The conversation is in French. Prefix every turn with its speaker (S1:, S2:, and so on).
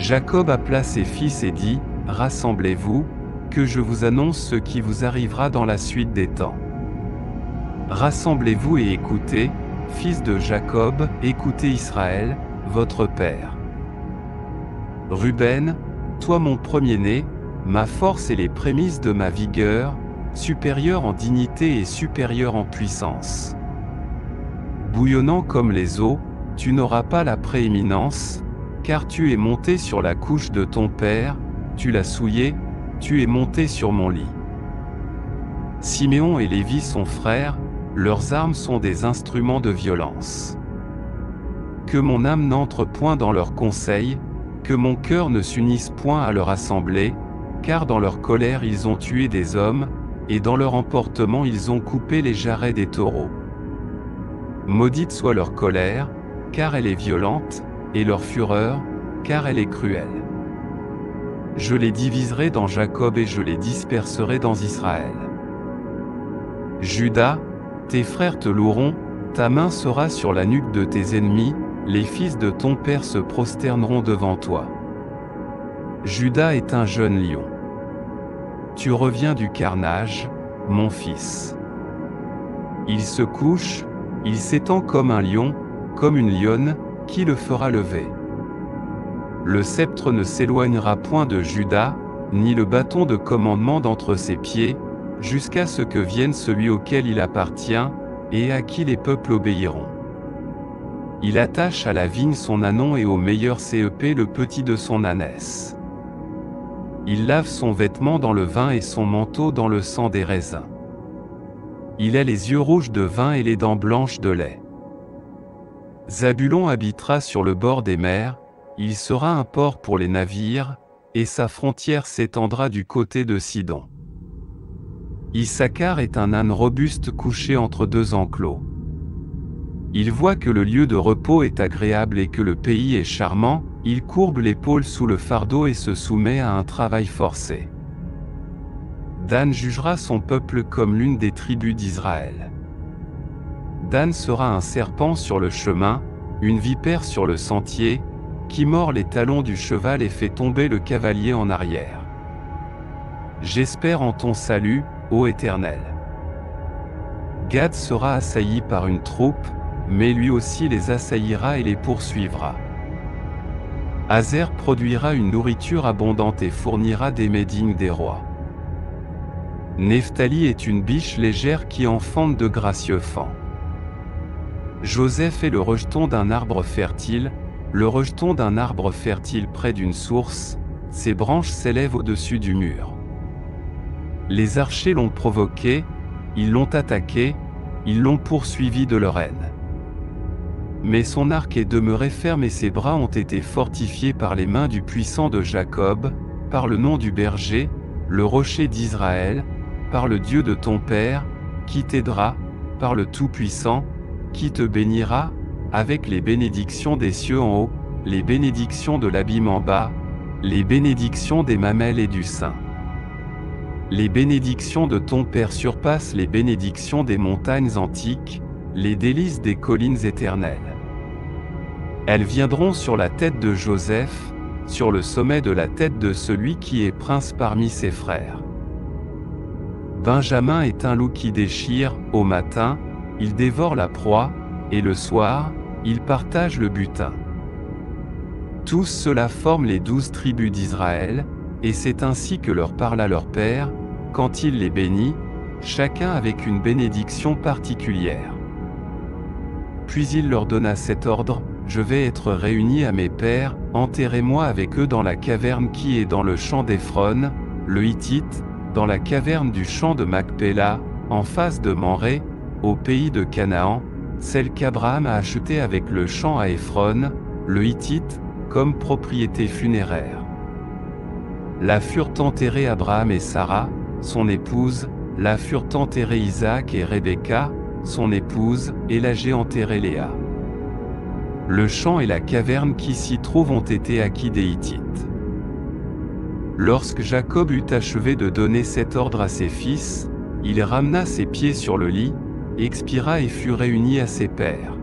S1: Jacob appela ses fils et dit, « Rassemblez-vous, que je vous annonce ce qui vous arrivera dans la suite des temps. Rassemblez-vous et écoutez, fils de Jacob, écoutez Israël, votre père. Ruben, toi mon premier-né, ma force et les prémices de ma vigueur, supérieur en dignité et supérieur en puissance. Bouillonnant comme les eaux, tu n'auras pas la prééminence, car tu es monté sur la couche de ton père, tu l'as souillé, tu es monté sur mon lit. Siméon et Lévi sont frères, leurs armes sont des instruments de violence. Que mon âme n'entre point dans leurs conseils, que mon cœur ne s'unisse point à leur assemblée, car dans leur colère ils ont tué des hommes, et dans leur emportement ils ont coupé les jarrets des taureaux. Maudite soit leur colère, car elle est violente, et leur fureur, car elle est cruelle. Je les diviserai dans Jacob et je les disperserai dans Israël. Juda, tes frères te loueront, ta main sera sur la nuque de tes ennemis, les fils de ton père se prosterneront devant toi. Juda est un jeune lion. Tu reviens du carnage, mon fils. Il se couche, il s'étend comme un lion, comme une lionne, qui le fera lever. Le sceptre ne s'éloignera point de Juda, ni le bâton de commandement d'entre ses pieds, jusqu'à ce que vienne celui auquel il appartient, et à qui les peuples obéiront. Il attache à la vigne son ânon et au meilleur cep le petit de son ânesse. Il lave son vêtement dans le vin et son manteau dans le sang des raisins. Il a les yeux rouges de vin et les dents blanches de lait. Zabulon habitera sur le bord des mers, il sera un port pour les navires, et sa frontière s'étendra du côté de Sidon. Issacar est un âne robuste couché entre deux enclos. Il voit que le lieu de repos est agréable et que le pays est charmant, il courbe l'épaule sous le fardeau et se soumet à un travail forcé. Dan jugera son peuple comme l'une des tribus d'Israël. Dan sera un serpent sur le chemin, une vipère sur le sentier, qui mord les talons du cheval et fait tomber le cavalier en arrière. J'espère en ton salut, ô Éternel. Gad sera assailli par une troupe, mais lui aussi les assaillira et les poursuivra. Azer produira une nourriture abondante et fournira des mets dignes des rois. Nephtali est une biche légère qui enfante de gracieux faons. Joseph est le rejeton d'un arbre fertile, le rejeton d'un arbre fertile près d'une source, ses branches s'élèvent au-dessus du mur. Les archers l'ont provoqué, ils l'ont attaqué, ils l'ont poursuivi de leur haine. Mais son arc est demeuré ferme et ses bras ont été fortifiés par les mains du puissant de Jacob, par le nom du berger, le rocher d'Israël, par le Dieu de ton père, qui t'aidera, par le Tout-Puissant, qui te bénira, avec les bénédictions des cieux en haut, les bénédictions de l'abîme en bas, les bénédictions des mamelles et du sein. Les bénédictions de ton père surpassent les bénédictions des montagnes antiques, les délices des collines éternelles. Elles viendront sur la tête de Joseph, sur le sommet de la tête de celui qui est prince parmi ses frères. Benjamin est un loup qui déchire, au matin, il dévore la proie, et le soir, il partage le butin. Tous ceux-là forment les 12 tribus d'Israël, et c'est ainsi que leur parla leur père, quand il les bénit, chacun avec une bénédiction particulière. Puis il leur donna cet ordre, je vais être réuni à mes pères, enterrez-moi avec eux dans la caverne qui est dans le champ d'Éphron, le Hittite, dans la caverne du champ de Macpéla, en face de Mamré, au pays de Canaan, celle qu'Abraham a achetée avec le champ à Éphron, le Hittite, comme propriété funéraire. Là furent enterrés Abraham et Sarah, son épouse, là furent enterrés Isaac et Rebecca, son épouse, et là j'ai enterré Léa. Le champ et la caverne qui s'y trouvent ont été acquis des Hittites. Lorsque Jacob eut achevé de donner cet ordre à ses fils, il ramena ses pieds sur le lit, expira et fut réuni à ses pères.